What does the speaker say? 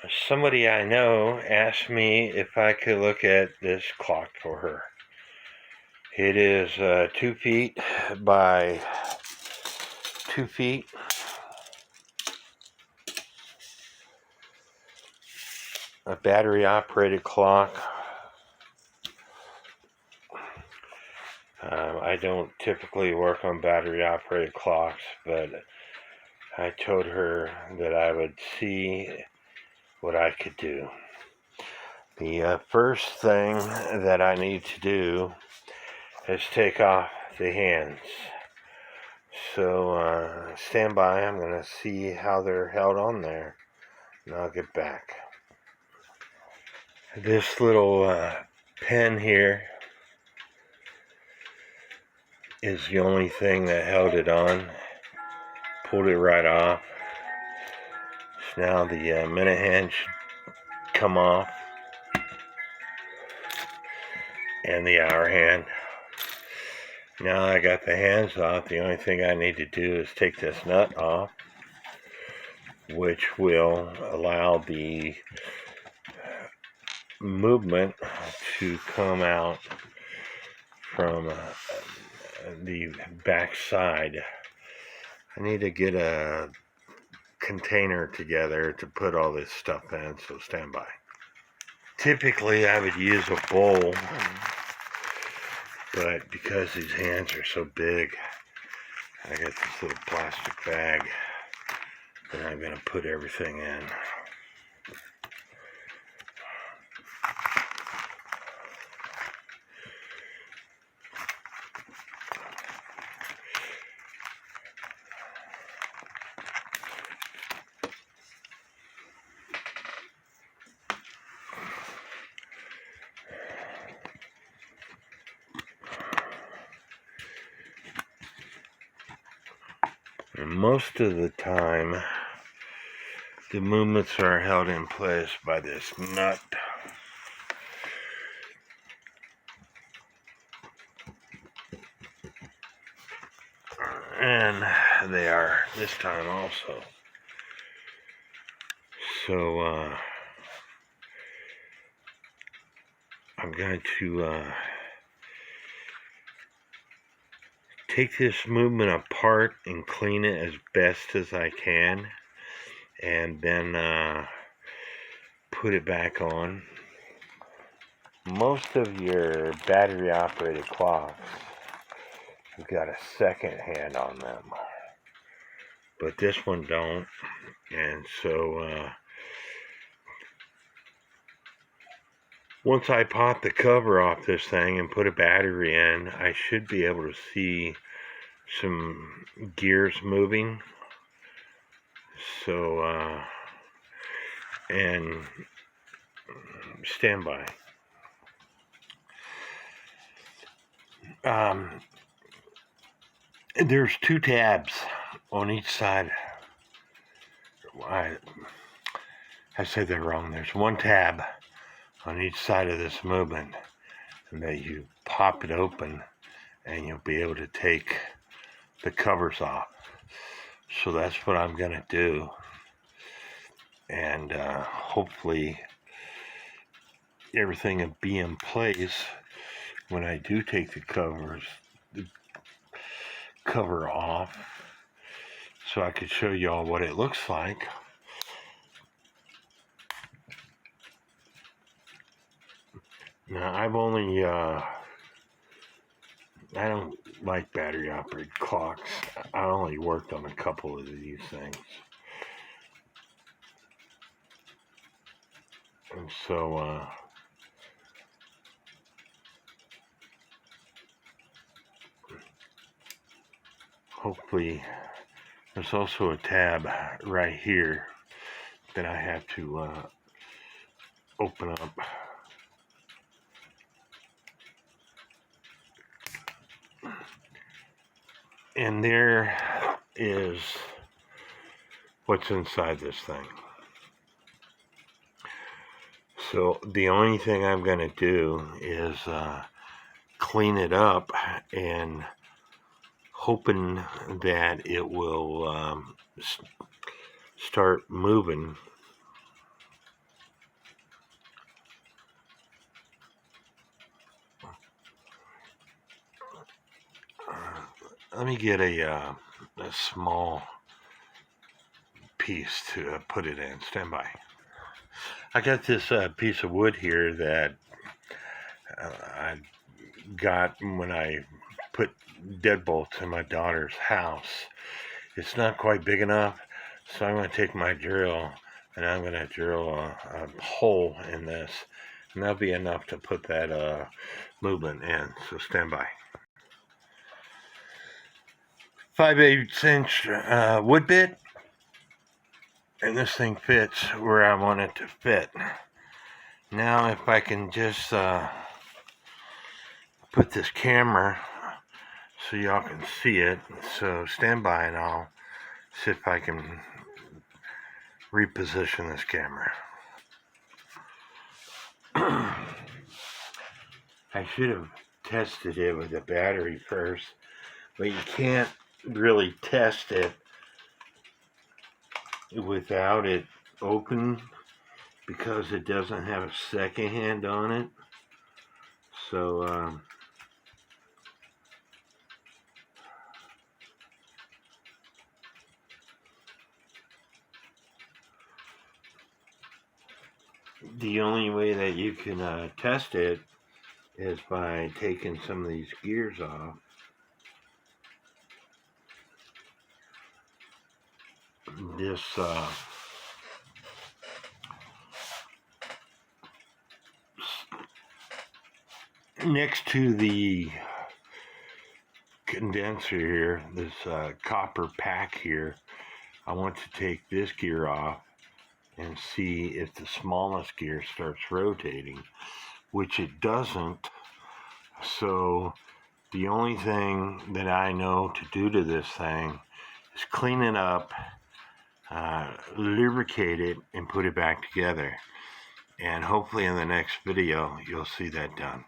Somebody I know asked me if I could look at this clock for her. It is 2 feet by 2 feet. A battery operated clock. I don't typically work on battery operated clocks, but I told her that I would see what I could do. The first thing that I need to do is take off the hands. So stand by, I'm going to see how they're held on there, and I'll get back. This little pin here is the only thing that held it on. Pulled it right off. So now the minute hand should come off, and the hour hand. Now I got the hands off, the only thing I need to do is take this nut off, which will allow the movement to come out from the back side. I need to get a container together to put all this stuff in, so stand by. Typically I would use a bowl, but because these hands are so big, I got this little plastic bag that I'm going to put everything in. And most of the time, the movements are held in place by this nut. And they are this time also. So I'm going to take this movement apart and clean it as best as I can, and then put it back on. Most of your battery operated clocks have got a second hand on them, but this one don't. And so once I pop the cover off this thing and put a battery in, I should be able to see some gears moving. So and stand by. There's 2 tabs on each side. I said that wrong. There's 1 tab on each side of this movement, and that you pop it open and you'll be able to take the covers off. So that's what I'm going to do, and hopefully everything will be in place when I do take the cover off, so I could show y'all what it looks like. Now I've only I don't like battery operated clocks. I only worked on a couple of these things, and so hopefully there's also a tab right here that I have to open up. And there is what's inside this thing. So the only thing I'm going to do is clean it up, and hoping that it will start moving. let me get a small piece to put it in. Stand by. I got this piece of wood here that I got when I put deadbolts in my daughter's house. It's not quite big enough, so I'm going to take my drill and I'm going to drill a hole in this, and that'll be enough to put that movement in. So stand by. 5/8 inch wood bit, and this thing fits where I want it to fit. Now if I can just put this camera so y'all can see it, so stand by and I'll see if I can reposition this camera. I should have tested it with a battery first, but you can't really test it without it open because it doesn't have a second hand on it. So the only way that you can test it is by taking some of these gears off. This next to the condenser here, this copper pack here, I want to take this gear off and see if the smallest gear starts rotating, which it doesn't. So the only thing that I know to do to this thing is clean it up, lubricate it, and put it back together. And hopefully in the next video you'll see that done.